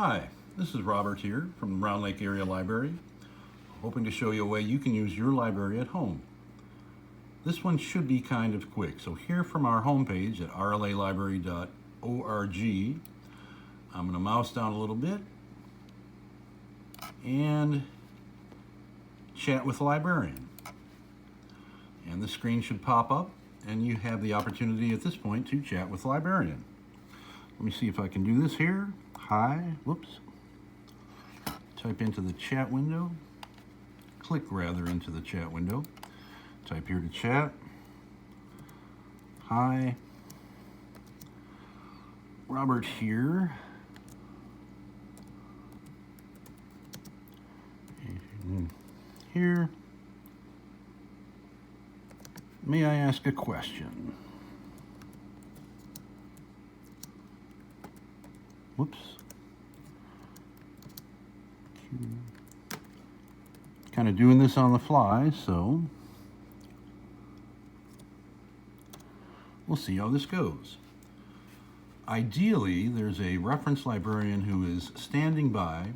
Hi, this is Robert here from the Round Lake Area Library, hoping to show you a way you can use your library at home. This one should be kind of quick, so here from our homepage at rlalibrary.org, I'm going to mouse down a little bit and chat with the librarian. And the screen should pop up and you have the opportunity at this point to chat with the librarian. Let me see if I can do this here. Hi, whoops. Type into the chat window. Click rather into the chat window. Type here to chat. Hi. Robert here. Here. May I ask a question? Whoops. Kind of doing this on the fly, so we'll see how this goes. Ideally, there's a reference librarian who is standing by,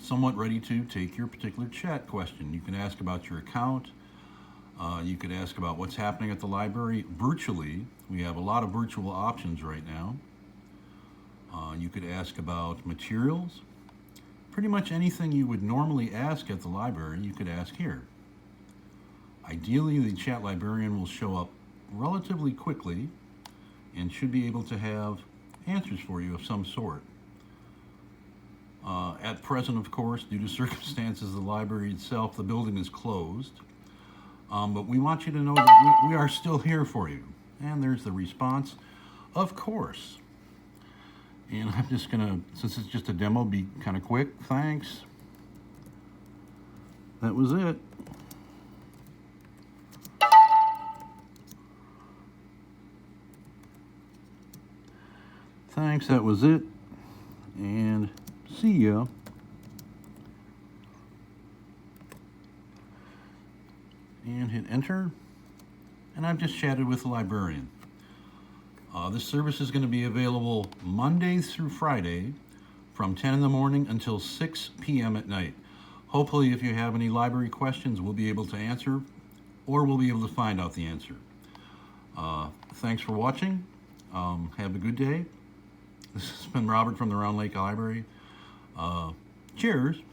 somewhat ready to take your particular chat question. You can ask about your account. You could ask about what's happening at the library virtually. We have a lot of virtual options right now. You could ask about materials. Pretty much anything you would normally ask at the library, you could ask here. Ideally, the chat librarian will show up relatively quickly and should be able to have answers for you of some sort. At present, of course, due to circumstances of the library itself, the building is closed. But we want you to know that we are still here for you. And there's the response, of course. And I'm just gonna, since it's just a demo, be kind of quick. Thanks. That was it. Thanks, that was it. And see ya. And hit enter. And I've just chatted with the librarian. This service is going to be available Monday through Friday from 10 in the morning until 6 p.m. at night. Hopefully, if you have any library questions, we'll be able to answer, or we'll be able to find out the answer. Thanks for watching. Have a good day. This has been Robert from the Round Lake Library. Cheers.